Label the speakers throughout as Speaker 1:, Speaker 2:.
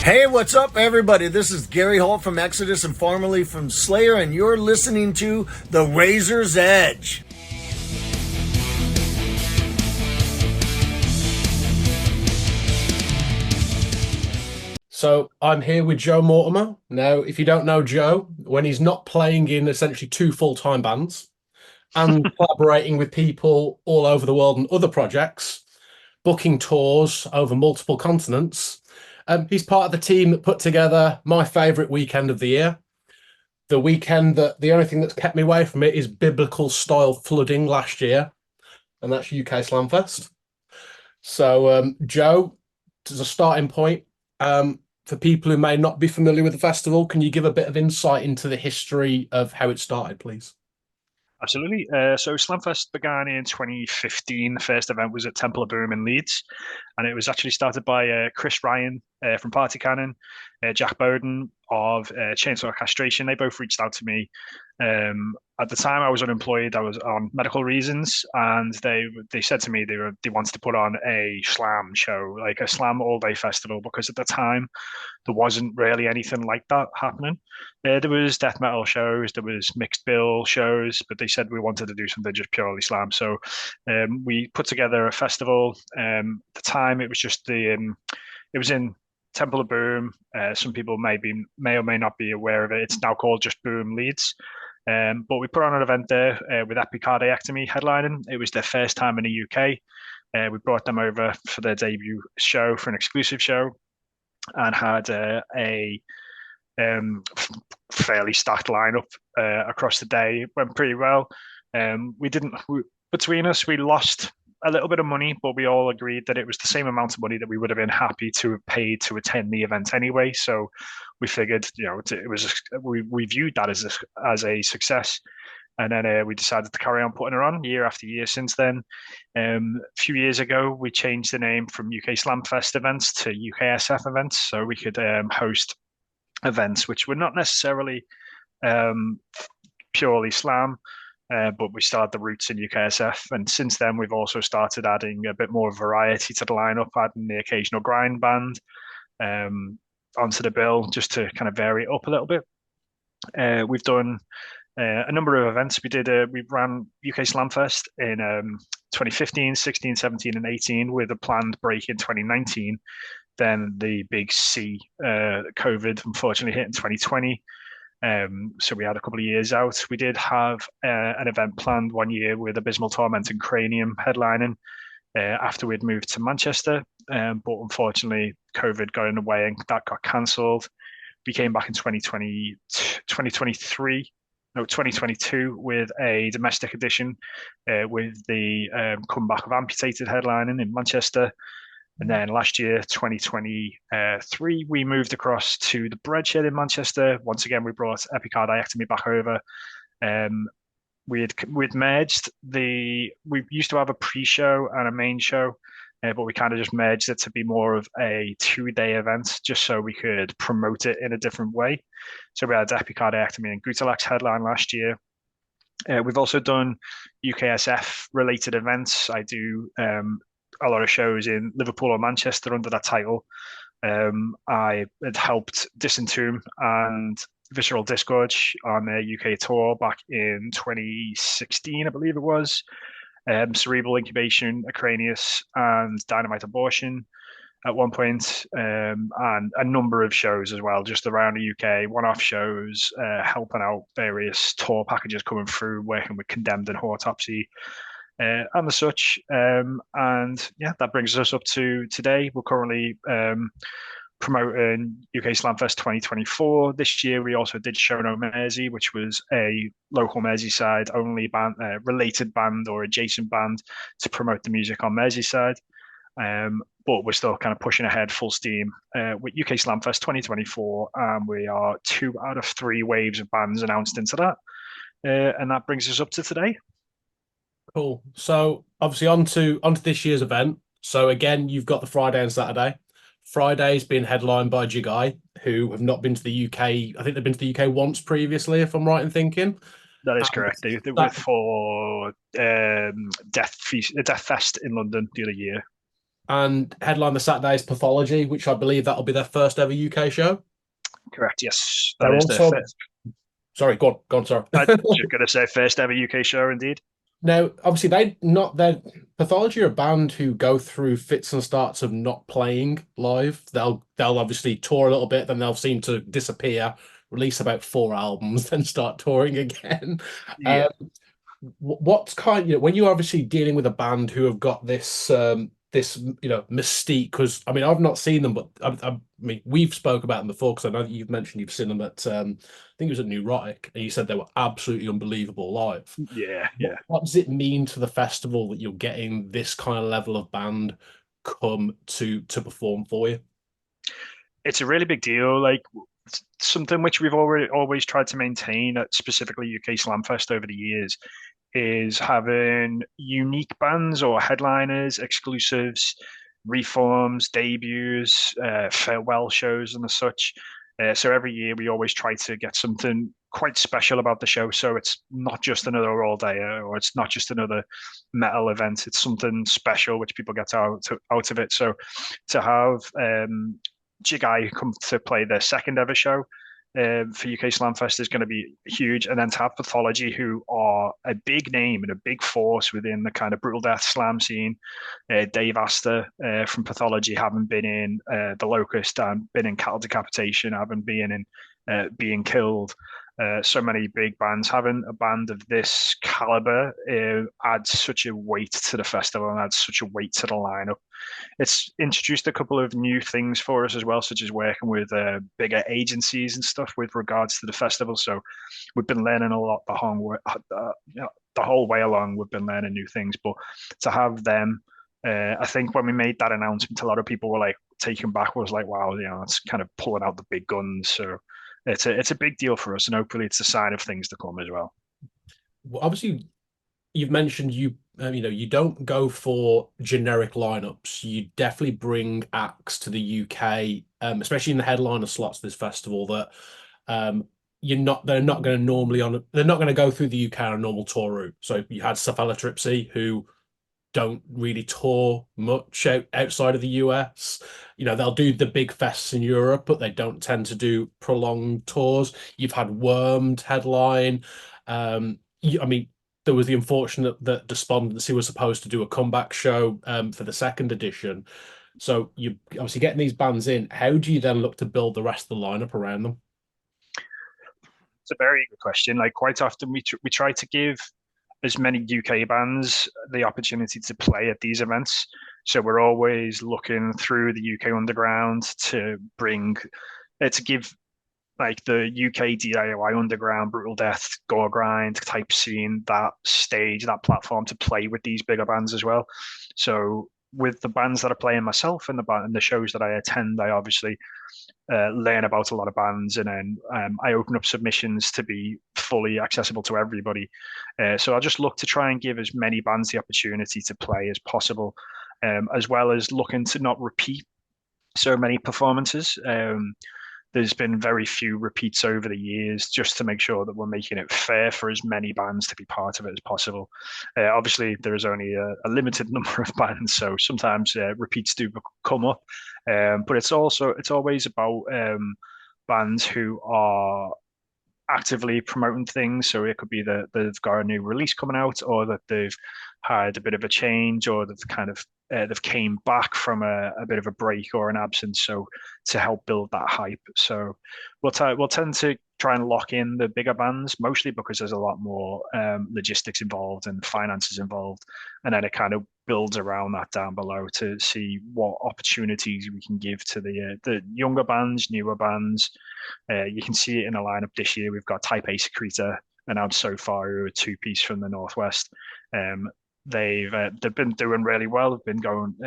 Speaker 1: Hey, what's up, everybody? This is Gary Holt from Exodus and formerly from Slayer, and you're listening to The Razor's Edge.
Speaker 2: So I'm here with Jo Mortimer. Now, if you don't know Joe, when he's not playing in essentially two full-time bands and collaborating with people all over the world and other projects, booking tours over multiple continents, he's part of the team that put together my favorite weekend of the year. The weekend that the only thing that's kept me away from it is biblical style flooding last year, and that's UK Slamfest. So, Joe, as a starting point, for people who may not be familiar with the festival, can you give a bit of insight into the history of how it started, please?
Speaker 3: Absolutely. So Slamfest began in 2015. The first event was at Temple of Boom in Leeds, and it was actually started by Chris Ryan from Party Cannon, Jack Bowden of Chainsaw Castration. They both reached out to me. At the time, I was unemployed. I was on medical reasons, and they said to me they wanted to put on a slam show, like a slam all day festival, because at the time there wasn't really anything like that happening. There was death metal shows, there was mixed bill shows, but they said we wanted to do something just purely slam. So we put together a festival. At the time, it was just it was in Temple of Boom. Some people may or may not be aware of it. It's now called just Boom Leeds. But we put on an event there with Epicardiectomy headlining. It was their first time in the UK. We brought them over for their debut show, for an exclusive show, and had a fairly stacked lineup across the day. It went pretty well. We didn't between us, we lost a little bit of money, but we all agreed that it was the same amount of money that we would have been happy to have paid to attend the event anyway. So we figured, it was we viewed that as a success. And then we decided to carry on putting it on year after year since then. A few years ago, we changed the name from UK Slamfest events to UKSF events, so we could host events which were not necessarily um, purely slam, but we still had the roots in UKSF. And since then, we've also started adding a bit more variety to the lineup, adding the occasional grind band um, onto the bill just to kind of vary it up a little bit. We've done a number of events. We ran UK Slamfest in 2015, 16, 17, and 18 with a planned break in 2019. Then the big C, COVID, unfortunately hit in 2020. So we had a couple of years out. We did have an event planned one year with Abysmal Torment and Cranium headlining after we'd moved to Manchester. But unfortunately, COVID got in the way and that got cancelled. We came back in 2023, no, 2022 with a domestic edition with the comeback of Amputated headlining in Manchester. And then last year, 2023, we moved across to the Breadshed in Manchester. Once again, we brought Epicardiectomy back over. We'd merged we used to have a pre-show and a main show, but we kind of just merged it to be more of a 2-day event, just so we could promote it in a different way. So we had Epicardiectomy and Gutalax headline last year. We've also done UKSF related events. I do a lot of shows in Liverpool or Manchester under that title. I had helped Disentomb and Visceral Disgorge on their UK tour back in 2016, I believe it was. Cerebral Incubation, Acranius, and Dynamite Abortion at one point, and a number of shows as well, just around the UK, one-off shows, helping out various tour packages coming through, working with Condemned and Autopsy, and the such. And yeah, that brings us up to today. We're currently promoting UK Slamfest 2024. This year, we also did Show No Mersey, which was a local Merseyside only band, related band or adjacent band to promote the music on Merseyside. But we're still kind of pushing ahead full steam with UK Slamfest 2024, and we are 2 out of 3 waves of bands announced into that. And that brings us up to today.
Speaker 2: Cool. So obviously onto this year's event. So again, you've got the Friday and Saturday. Friday's been headlined by Jigai, who have not been to the UK. I think they've been to the UK once previously, if I'm right in thinking.
Speaker 3: That is
Speaker 2: And
Speaker 3: correct. They went
Speaker 2: that
Speaker 3: for Death Fest in London the other year.
Speaker 2: and headline the Saturday's Pathology, which I believe that'll be their first ever UK show.
Speaker 3: Correct. Yes, that
Speaker 2: They're
Speaker 3: is the
Speaker 2: also,
Speaker 3: first.
Speaker 2: sorry, go on, sorry.
Speaker 3: I'm just going to say first ever UK show, indeed.
Speaker 2: Now, obviously, they not their Pathology are a band who go through fits and starts of not playing live. They'll obviously tour a little bit, then they'll seem to disappear, release about 4 albums, then start touring again.
Speaker 3: Yeah.
Speaker 2: What's kind, when you're obviously dealing with a band who have got this mystique, because I mean I've not seen them, but I mean we've spoke about them before, because I know that you've mentioned you've seen them at I think it was at Neurotic, and you said they were absolutely unbelievable live.
Speaker 3: Yeah. Yeah.
Speaker 2: What does it mean to the festival that you're getting this kind of level of band come to perform for you?
Speaker 3: It's a really big deal. Like something which we've already always tried to maintain at specifically UK Slamfest over the years is having unique bands or headliners, exclusives, reforms, debuts, farewell shows, and the such. So every year we always try to get something quite special about the show. So it's not just another all day or it's not just another metal event. It's something special which people get out of it. So to have Jigai come to play their second ever show for UK Slamfest is going to be huge. And then to have Pathology, who are a big name and a big force within the kind of brutal death slam scene. Dave Astor from Pathology, having been in The Locust and been in Cattle Decapitation, having been in Being Killed. So many big bands. Having a band of this caliber adds such a weight to the festival and adds such a weight to the lineup. It's introduced a couple of new things for us as well, such as working with bigger agencies and stuff with regards to the festival. So we've been learning a lot the whole way along. We've been learning new things, but to have them, I think when we made that announcement, a lot of people were like taken back. Was like, wow, it's kind of pulling out the big guns. So it's a big deal for us, and hopefully it's a sign of things to come as well.
Speaker 2: Well, obviously, you've mentioned you don't go for generic lineups. You definitely bring acts to the UK, especially in the headliner slots this festival that they're not going to they're not going to go through the UK on a normal tour route. So you had Cephalotripsy, who don't really tour much outside of the US. They'll do the big fests in Europe, but they don't tend to do prolonged tours. You've had Wormed headline. I mean, there was the unfortunate that Despondency was supposed to do a comeback show for the second edition. So you obviously getting these bands in. How do you then look to build the rest of the lineup around them?
Speaker 3: It's a very good question. Like quite often we try to give as many UK bands the opportunity to play at these events. So we're always looking through the UK underground to bring to give like the UK DIY underground, brutal death, gore grind type scene, that stage, that platform to play with these bigger bands as well. So with the bands that are playing myself and the shows that I attend, I obviously learn about a lot of bands, and then I open up submissions to be fully accessible to everybody. So I'll just look to try and give as many bands the opportunity to play as possible, as well as looking to not repeat so many performances. There's been very few repeats over the years, just to make sure that we're making it fair for as many bands to be part of it as possible. Obviously, there is only a limited number of bands, so sometimes repeats do come up. But it's always about bands who are actively promoting things. So it could be that they've got a new release coming out, or that they've had a bit of a change, or they've kind of they've came back from a bit of a break or an absence. So to help build that hype. So we'll tend to try and lock in the bigger bands, mostly because there's a lot more logistics involved and finances involved, and then it kind of builds around that down below to see what opportunities we can give to the younger bands, newer bands. You can see it in the lineup this year. We've got Type A Secreta announced so far, who are a two-piece from the Northwest. They've been doing really well. They've been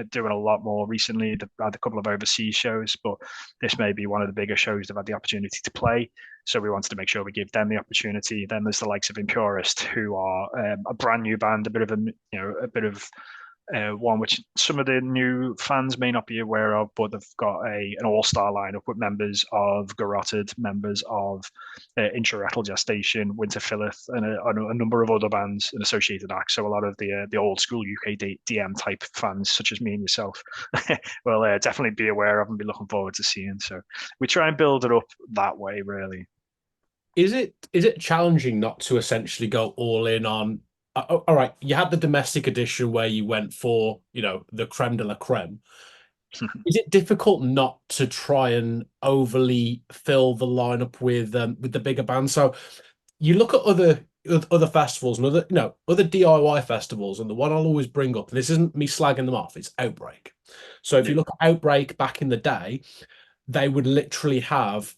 Speaker 3: doing a lot more recently. They've had a couple of overseas shows, but this may be one of the bigger shows they've had the opportunity to play. So we wanted to make sure we give them the opportunity. Then there's the likes of Impurist, who are a brand new band, a bit of one which some of the new fans may not be aware of, but they've got an all-star lineup with members of Garroted, members of Intraretal Gestation, Winter Philith, and a number of other bands and associated acts. So a lot of the old school UK DM type fans, such as me and yourself, will definitely be aware of and be looking forward to seeing. So we try and build it up that way, really.
Speaker 2: Is it challenging not to essentially go all in on? All right, you had the domestic edition where you went for, the creme de la creme. Is it difficult not to try and overly fill the lineup with the bigger bands? So you look at other festivals and other DIY festivals, and the one I'll always bring up, and this isn't me slagging them off, it's Outbreak. So if you look at Outbreak back in the day, they would literally have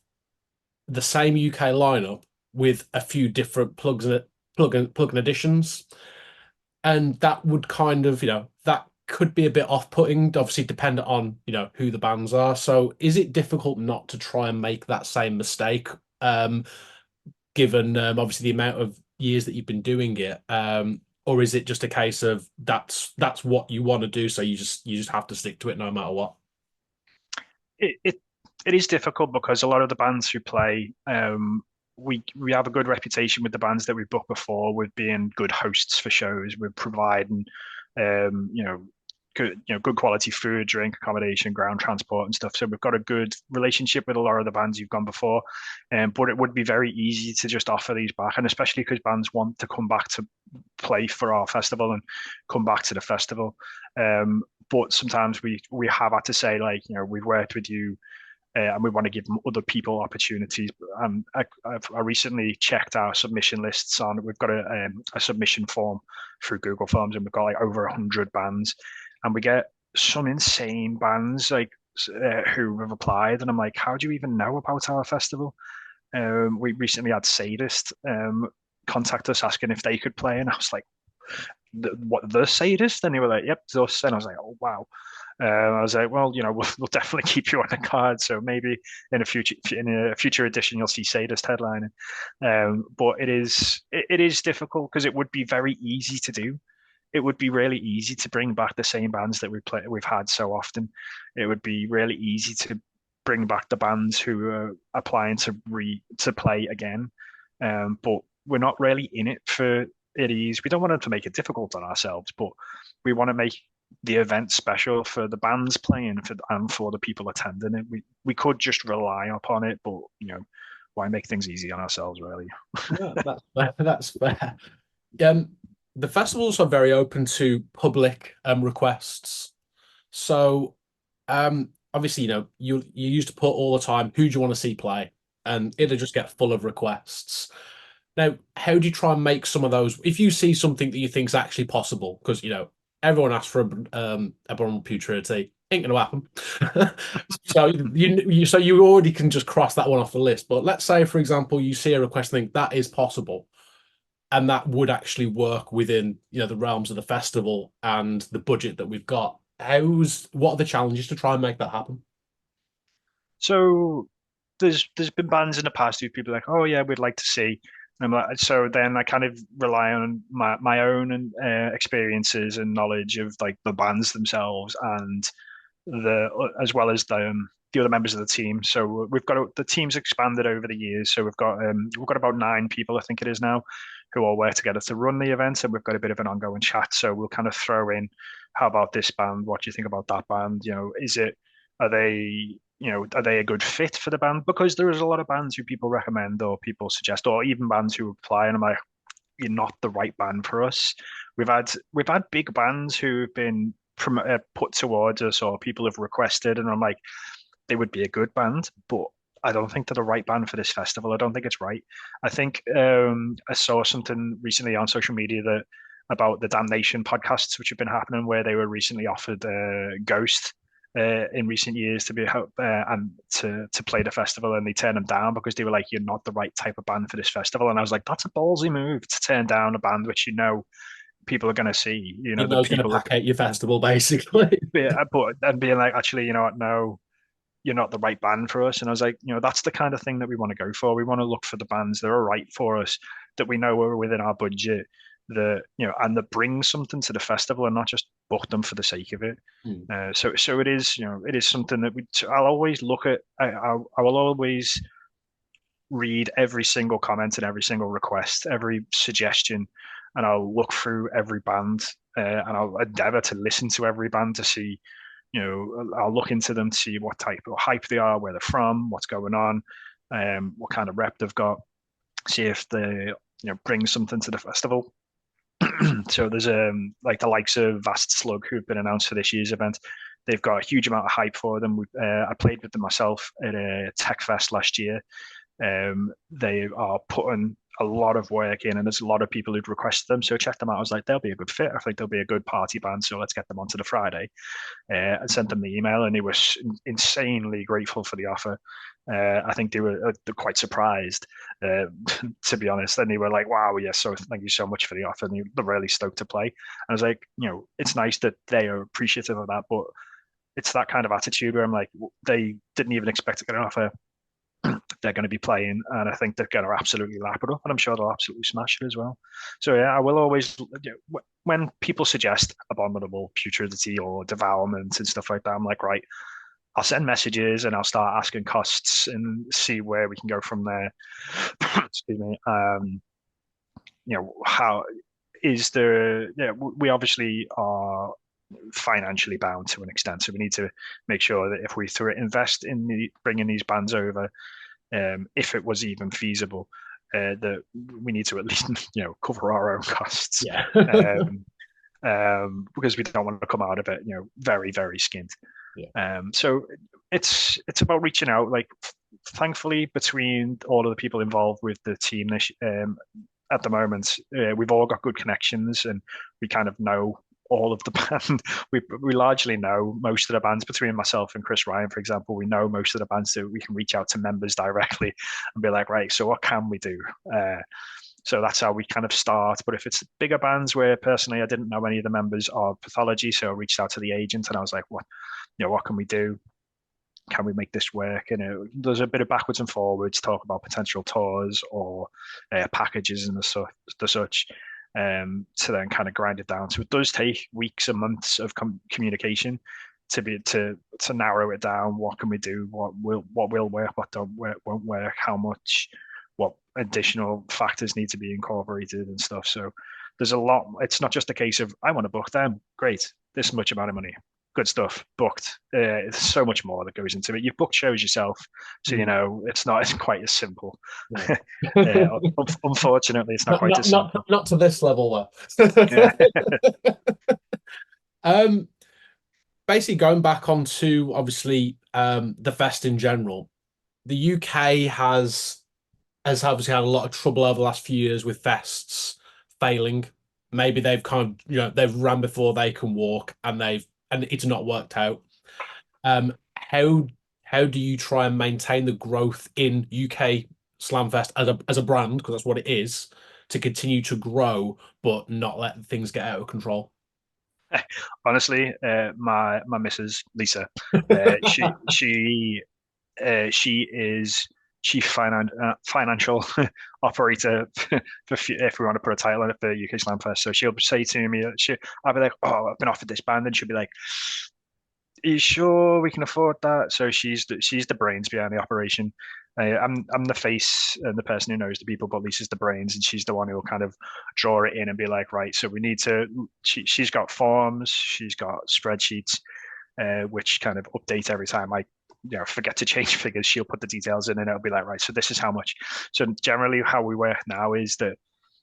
Speaker 2: the same UK lineup with a few different plug-in additions, and that would kind of that could be a bit off-putting, obviously dependent on who the bands are. So is it difficult not to try and make that same mistake, given obviously the amount of years that you've been doing it, or is it just a case of that's what you want to do, so you just have to stick to it no matter what?
Speaker 3: It is difficult because a lot of the bands who play, we have a good reputation with the bands that we've booked before with being good hosts for shows. We're providing, good quality food, drink, accommodation, ground transport, and stuff. So we've got a good relationship with a lot of the bands who've gone before. But it would be very easy to just offer these back, and especially because bands want to come back to play for our festival and come back to the festival. But sometimes we have had to say, like, we've worked with you, and we want to give them other people opportunities. I recently checked our submission lists on. We've got a submission form through Google Forms, and we've got like over 100 bands, and we get some insane bands like who have applied, and I'm like, how do you even know about our festival? We recently had Sadist contact us asking if they could play, and I was like, the Sadist? And they were like, yep, it's us. And I was like, oh wow. I was like, well, we'll definitely keep you on the card. So maybe in a future edition, you'll see Sadist headlining. But it is difficult because it would be very easy to do. It would be really easy to bring back the same bands that we've had so often. It would be really easy to bring back the bands who are applying to play again. But we're not really in it for it is. We don't want to make it difficult on ourselves, but we want to make the event special for the bands playing and for the people attending it. We could just rely upon it, but why make things easy on ourselves, really?
Speaker 2: Yeah, that's fair. That's fair. The festivals are very open to public requests. So obviously, you used to put all the time, who do you want to see play? And it'll just get full of requests. Now, how do you try and make some of those? If you see something that you think is actually possible, because everyone asks for a bronze putridity, ain't gonna happen. So you already can just cross that one off the list. But let's say, for example, you see a request and think that is possible, and that would actually work within the realms of the festival and the budget that we've got. What are the challenges to try and make that happen?
Speaker 3: So there's been bands in the past who people are like, oh yeah, we'd like to see. And I'm like, so then I kind of rely on my own experiences and knowledge of like the bands themselves and the as well as the other members of the team. So the team's expanded over the years. So we've got about 9 people, I think it is now, who all work together to run the event, and we've got a bit of an ongoing chat. So we'll kind of throw in, how about this band? What do you think about that band? Are they a good fit for the band? Because there is a lot of bands who people recommend or people suggest, or even bands who apply, and I'm like, you're not the right band for us. We've had big bands who've been put towards us, or people have requested, and I'm like, they would be a good band, but I don't think they're the right band for this festival. I don't think it's right. I think I saw something recently on social media about the Damnation podcasts, which have been happening, where they were recently offered Ghost in recent years to be and to play the festival, and they turned them down because they were like, "You're not the right type of band for this festival." And I was like, "That's a ballsy move to turn down a band which people are going to see."
Speaker 2: The people going to pack out your festival, basically.
Speaker 3: And being like, actually, you know what? No, you're not the right band for us. And I was like, that's the kind of thing that we want to go for. We want to look for the bands that are right for us, that we know are within our budget, and that bring something to the festival and not just book them for the sake of it. So it is, it is something that I'll always look at. I will always read every single comment and every single request, every suggestion, and I'll look through every band, and I'll endeavor to listen to every band to see, I'll look into them to see what type of hype they are, where they're from, what's going on, what kind of rep they've got, see if they, bring something to the festival. So there's like the likes of Vast Slug who've been announced for this year's event. They've got a huge amount of hype for them. I played with them myself at a Tech Fest last year. They are putting a lot of work in, and there's a lot of people who'd requested them. So check them out. I was like, they'll be a good fit. I think they'll be a good party band. So let's get them onto the Friday. I sent them the email, and they were insanely grateful for the offer. I think they were quite surprised, to be honest. And they were like, wow, yes, so thank you so much for the offer. And they're really stoked to play. And I was like, it's nice that they are appreciative of that, but it's that kind of attitude where I'm like, they didn't even expect to get an offer. They're going to be playing, and I think they're going to absolutely lap it up, and I'm sure they'll absolutely smash it as well. So yeah, I will always, when people suggest Abominable, Putridity, or Devourment and stuff like that, I'm like, right, I'll send messages and I'll start asking costs and see where we can go from there. Excuse me. How is there? Yeah, we obviously are financially bound to an extent, so we need to make sure that if we invest in bringing these bands over, if it was even feasible, that we need to at least cover our own costs.
Speaker 2: Yeah.
Speaker 3: Because we don't want to come out of it very, very skinned.
Speaker 2: Yeah.
Speaker 3: So it's about reaching out. Like, thankfully, between all of the people involved with the team at the moment, we've all got good connections, and we kind of know all of the band. We largely know most of the bands. Between myself and Chris Ryan, for example, we know most of the bands, so we can reach out to members directly and be like, right, so what can we do? So that's how we kind of start. But if it's bigger bands where personally I didn't know any of the members of Pathology, so I reached out to the agent and I was like, what can we do? Can we make this work? And there's a bit of backwards and forwards, talk about potential tours or packages and the such. To then kind of grind it down. So it does take weeks and months of communication to narrow it down. What can we do? What will work? What won't work? How much? What additional factors need to be incorporated and stuff. So there's a lot. It's not just a case of I want to book them. Great, this much amount of money. Good stuff, booked. There's so much more that goes into it. You've booked shows yourself, so it's quite as simple. Yeah. Unfortunately, it's not quite as simple.
Speaker 2: Not to this level, though. Yeah. Basically, going back onto obviously the fest in general, the UK has obviously had a lot of trouble over the last few years with fests failing. Maybe they've kind of they've ran before they can walk, and it's not worked out. How do you try and maintain the growth in UK Slamfest as a brand, because that's what it is, to continue to grow but not let things get out of control?
Speaker 3: Honestly, my missus Lisa, she is chief financial operator, if we want to put a title on it, for UK Slamfest. So she'll say to me, I'll be like, oh, I've been offered this band, and she'll be like, are you sure we can afford that? So she's the brains behind the operation. I'm the face and the person who knows the people, but Lisa's the brains, and she's the one who will kind of draw it in and be like, right, so we need to. She's got forms, she's got spreadsheets, which kind of update every time I forget to change figures. She'll put the details in, and it'll be like, right, so this is how much. So generally, how we work now is that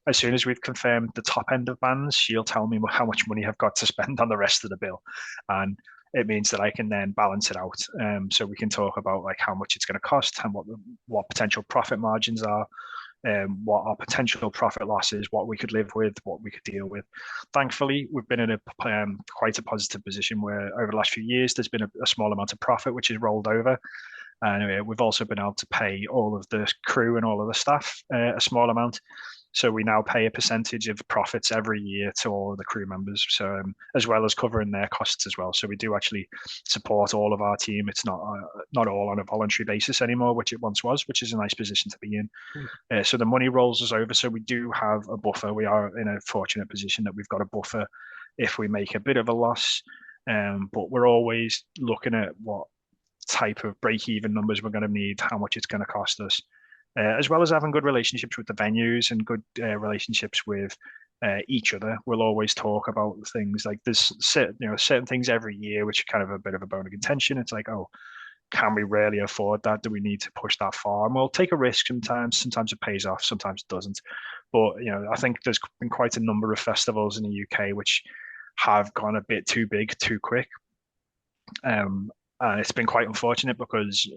Speaker 3: as soon as we've confirmed the top end of bands, she'll tell me how much money I've got to spend on the rest of the bill, and it means that I can then balance it out. So we can talk about like how much it's going to cost and what potential profit margins are, what our potential profit losses, what we could live with, what we could deal with. Thankfully, we've been in a quite a positive position where over the last few years there's been a small amount of profit which is rolled over. And we've also been able to pay all of the crew and all of the staff a small amount. So we now pay a percentage of profits every year to all the crew members, so as well as covering their costs as well. So we do actually support all of our team. It's not all on a voluntary basis anymore, which it once was, which is a nice position to be in. So the money rolls us over. So we do have a buffer. We are in a fortunate position that we've got a buffer if we make a bit of a loss. But we're always looking at what type of break-even numbers we're going to need, how much it's going to cost us, as well as having good relationships with the venues and good relationships with each other. We'll always talk about things like there's certain things every year which are kind of a bit of a bone of contention. It's like, oh, can we really afford that? Do we need to push that far? And we'll take a risk sometimes. Sometimes it pays off, sometimes it doesn't. But I think there's been quite a number of festivals in the UK which have gone a bit too big too quick. And it's been quite unfortunate because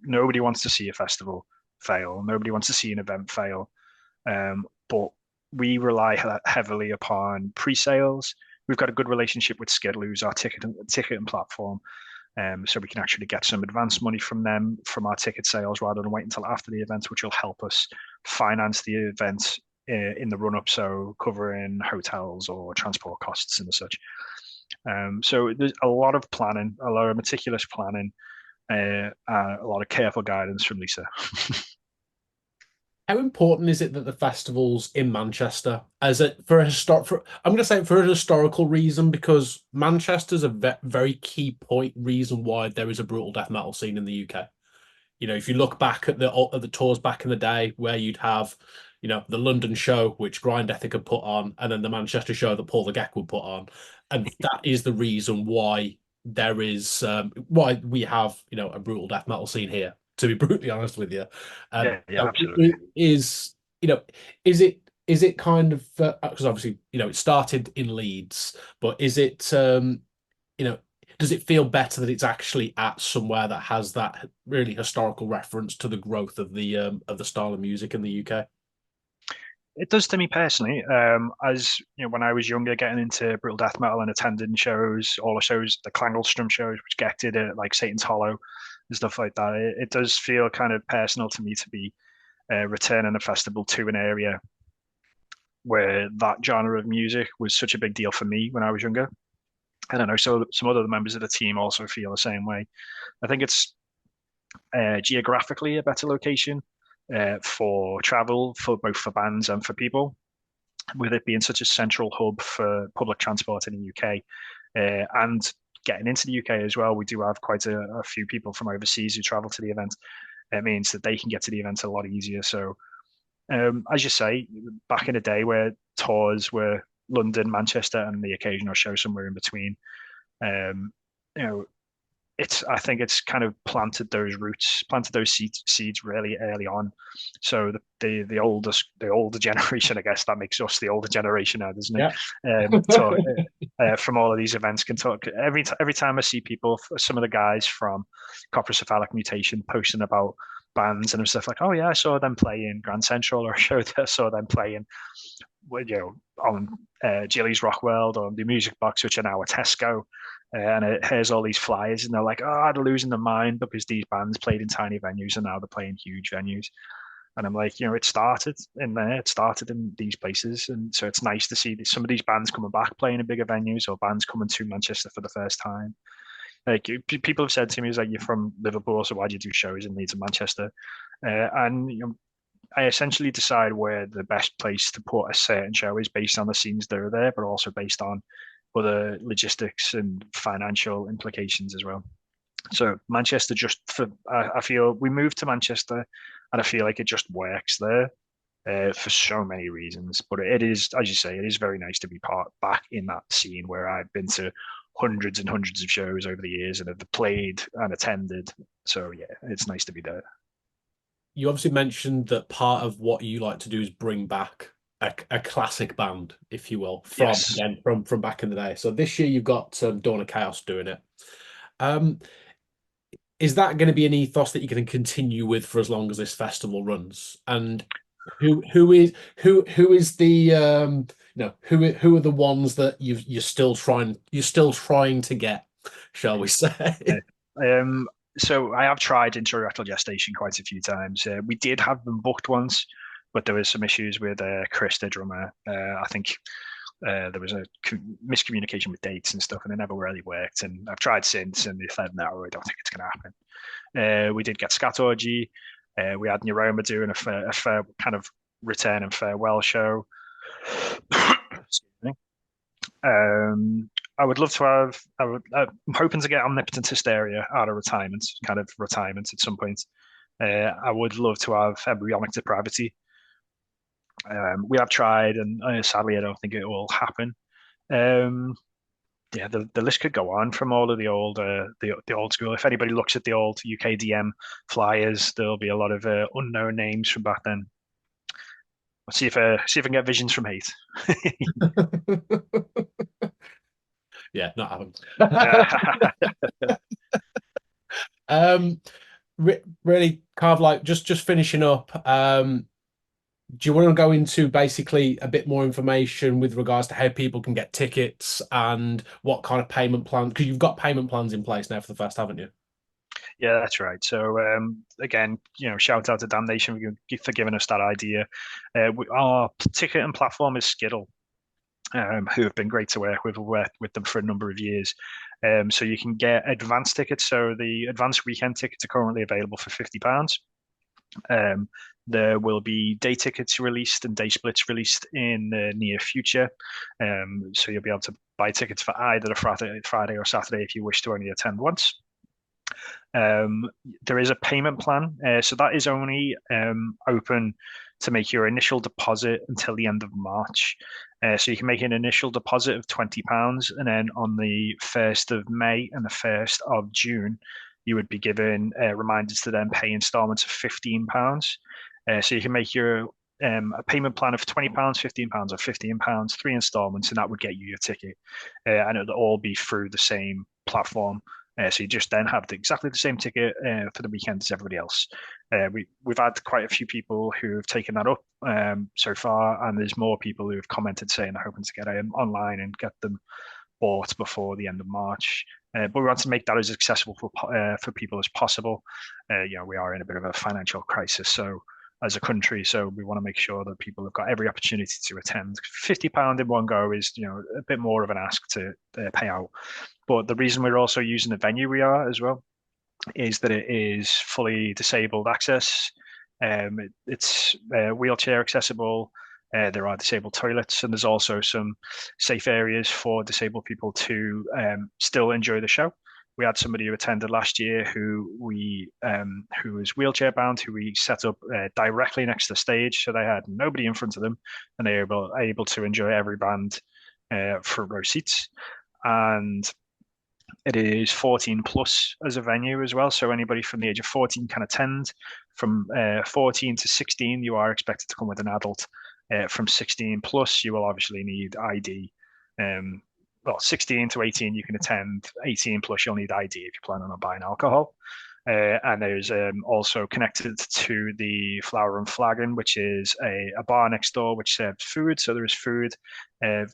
Speaker 3: nobody wants to see a festival fail. Nobody wants to see an event fail. But we rely heavily upon pre-sales. We've got a good relationship with Skiddle, who's our ticketing platform. So we can actually get some advance money from them from our ticket sales rather than wait until after the event, which will help us finance the event in the run-up, so covering hotels or transport costs and such. So there's a lot of planning, a lot of meticulous planning, a lot of careful guidance from Lisa.
Speaker 2: How important is it that the festivals in Manchester, as a for a I'm going to say for a historical reason, because Manchester's a very key point reason why there is a brutal death metal scene in the UK. If you look back at the tours back in the day, where you'd have, the London show which Grind Ethic had put on, and then the Manchester show that Paul the Geck would put on, and that is the reason why there is why we have a brutal death metal scene here. To be brutally honest with you,
Speaker 3: Yeah, absolutely.
Speaker 2: is is it kind of because obviously it started in Leeds, but is it does it feel better that it's actually at somewhere that has that really historical reference to the growth of the style of music in the UK?
Speaker 3: It does to me personally. As when I was younger, getting into brutal death metal and attending shows, all the shows, the Klangelstrom shows, which Geck did it, like Satan's Hollow and stuff like that. It does feel kind of personal to me to be returning a festival to an area where that genre of music was such a big deal for me when I was younger. I don't know. So some other members of the team also feel the same way. I think it's geographically a better location for travel, for both for bands and for people, with it being such a central hub for public transport in the UK. And getting into the UK as well, we do have quite a few people from overseas who travel to the event. It means that they can get to the event a lot easier. So, as you say, back in the day where tours were London, Manchester, and the occasional show somewhere in between, um, you know, I think it's kind of planted those roots, planted those seeds really early on. So the older generation, I guess that makes us the older generation now, doesn't it?
Speaker 2: Yeah.
Speaker 3: Talk from all of these events can talk every time I see people, some of the guys from Coprocephalic Mutation posting about bands and stuff like, oh yeah, I saw them play in Grand Central, or I saw them playing, on Jilly's Rock World or the Music Box, which are now a Tesco. And it has all these flyers, and they're like, "Oh, they're losing their mind because these bands played in tiny venues, and now they're playing huge venues." And I'm like, it started in there, it started in these places, and so it's nice to see some of these bands coming back playing in bigger venues, or bands coming to Manchester for the first time. Like people have said to me, "Is like you're from Liverpool, so why do you do shows in Leeds and Manchester?" And I essentially decide where the best place to put a certain show is based on the scenes that are there, but also based on other logistics and financial implications as well. So Manchester I feel we moved to Manchester, and I feel like it just works there for so many reasons. But it is, as you say, it is very nice to be back in that scene where I've been to hundreds and hundreds of shows over the years and have played and attended. So yeah, it's nice to be there.
Speaker 2: You obviously mentioned that part of what you like to do is bring back a classic band, if you will,
Speaker 3: Yes.
Speaker 2: from back in the day. So this year you've got Dawn of Chaos doing it. Is that going to be an ethos that you're going to continue with for as long as this festival runs? And who is the who are the ones that you're still trying to get, shall we say?
Speaker 3: So I have tried Interrectal Gestation quite a few times. We did have them booked once, but there was some issues with Chris, the drummer. I think there was a miscommunication with dates and stuff, and it never really worked. And I've tried since, and they said, no, I don't think it's going to happen. We did get Scat Orgy. We had Neuroma doing a fair kind of return and farewell show. Excuse me. I would love to have. I'm hoping to get Omnipotent Hysteria out of retirement, kind of retirement at some point. I would love to have Embryonic Depravity. We have tried, and sadly, I don't think it will happen. Yeah, the list could go on from all of the old school. If anybody looks at the old UKDM flyers, there'll be a lot of unknown names from back then. Let's see if I can get visions from hate.
Speaker 2: Yeah, not happening. Really, kind of like just finishing up. Do you want to go into basically a bit more information with regards to how people can get tickets and what kind of payment plan? Because you've got payment plans in place now for the fest, haven't you?
Speaker 3: Yeah, that's right. So again, shout out to Damnation for giving us that idea. Our ticket and platform is Skiddle, who have been great to work with. We've worked with them for a number of years. So you can get advanced tickets. So the advanced weekend tickets are currently available for £50. There will be day tickets released and day splits released in the near future. So you'll be able to buy tickets for either a Friday or Saturday if you wish to only attend once. There is a payment plan. So that is only open to make your initial deposit until the end of March. So you can make an initial deposit of £20, and then on the 1st of May and the 1st of June, you would be given reminders to then pay installments of £15. So you can make your a payment plan of £20, £15, or £15, 3 installments, and that would get you your ticket. And it'll all be through the same platform. So you just then have exactly the same ticket for the weekend as everybody else. We've had quite a few people who have taken that up so far, and there's more people who have commented saying they're hoping to get them online and get them bought before the end of March. But we want to make that as accessible for people as possible. We are in a bit of a financial crisis, so as a country, so we want to make sure that people have got every opportunity to attend. £50 in one go is, a bit more of an ask to pay out. But the reason we're also using the venue we are as well is that it is fully disabled access. It's wheelchair accessible. There are disabled toilets, and there's also some safe areas for disabled people to still enjoy the show. We had somebody who attended last year who was wheelchair bound, who we set up directly next to the stage, so they had nobody in front of them, and they were able to enjoy every band for row seats. And it is 14 plus as a venue as well, so anybody from the age of 14 can attend. From 14 to 16, you are expected to come with an adult. From 16 plus, you will obviously need ID. 16 to 18, you can attend. 18 plus, you'll need ID if you're planning on buying alcohol. And there's also connected to the Flower and Flagon, which is a bar next door which serves food. So there is food,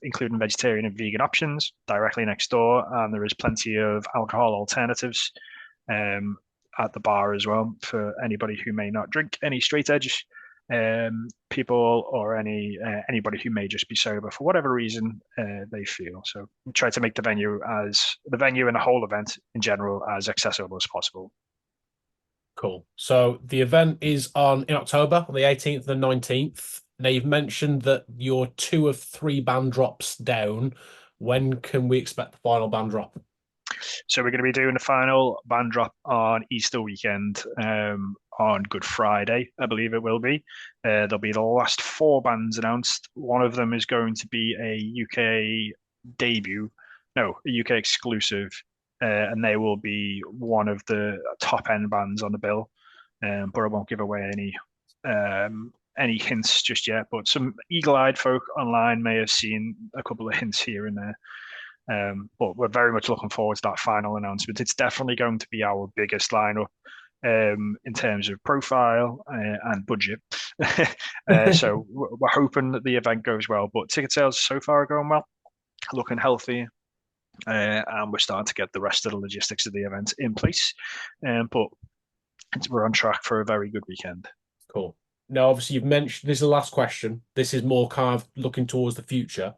Speaker 3: including vegetarian and vegan options, directly next door. And there is plenty of alcohol alternatives at the bar as well for anybody who may not drink, any straight edge people, or anybody who may just be sober for whatever reason they feel. So we try to make the venue and the whole event in general as accessible as possible.
Speaker 2: Cool. So the event is in October, on the 18th and 19th. Now, you've mentioned that you're 2 of 3 band drops down. When can we expect the final band drop?
Speaker 3: So we're going to be doing the final band drop on Easter weekend, on Good Friday, I believe it will be. There'll be the last 4 bands announced. One of them is going to be a UK exclusive, and they will be one of the top end bands on the bill. But I won't give away any hints just yet. But some eagle-eyed folk online may have seen a couple of hints here and there. But we're very much looking forward to that final announcement. It's definitely going to be our biggest lineup in terms of profile and budget. So we're hoping that the event goes well. But ticket sales so far are going well, looking healthy. And we're starting to get the rest of the logistics of the event in place. But we're on track for a very good weekend.
Speaker 2: Cool. Now, obviously, you've mentioned this is the last question. This is more kind of looking towards the future.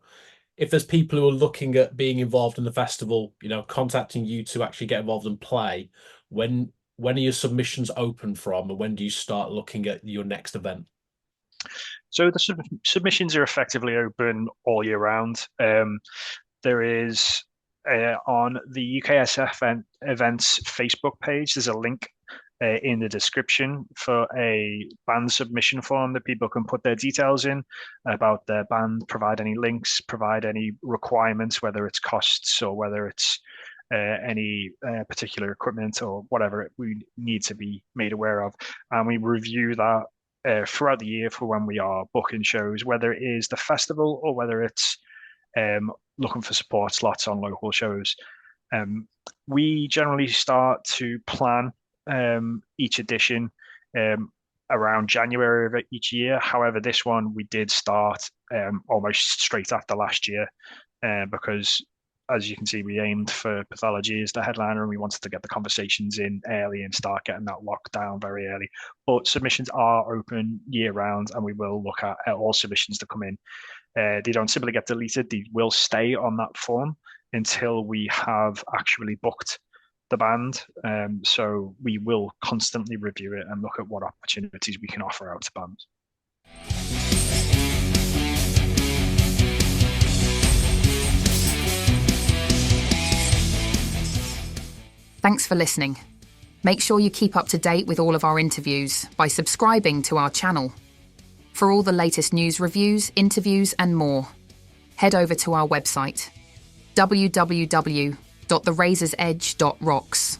Speaker 2: If there's people who are looking at being involved in the festival, contacting you to actually get involved and play, when are your submissions open from, and when do you start looking at your next event?
Speaker 3: So the submissions are effectively open all year round. There is on the UKSF events Facebook page, there's a link in the description for a band submission form that people can put their details in about their band, provide any links, provide any requirements, whether it's costs or whether it's any particular equipment or whatever we need to be made aware of. And we review that throughout the year for when we are booking shows, whether it is the festival or whether it's looking for support slots on local shows. We generally start to plan each edition around January of each year. However, this one we did start almost straight after last year because, as you can see, we aimed for Pathology as the headliner and we wanted to get the conversations in early and start getting that locked down very early. But submissions are open year round and we will look at all submissions that come in. They don't simply get deleted. They will stay on that form until we have actually booked the band. So we will constantly review it and look at what opportunities we can offer out to bands.
Speaker 4: Thanks for listening. Make sure you keep up to date with all of our interviews by subscribing to our channel. For all the latest news, reviews, interviews, and more, head over to our website, www.therazorsedge.rocks.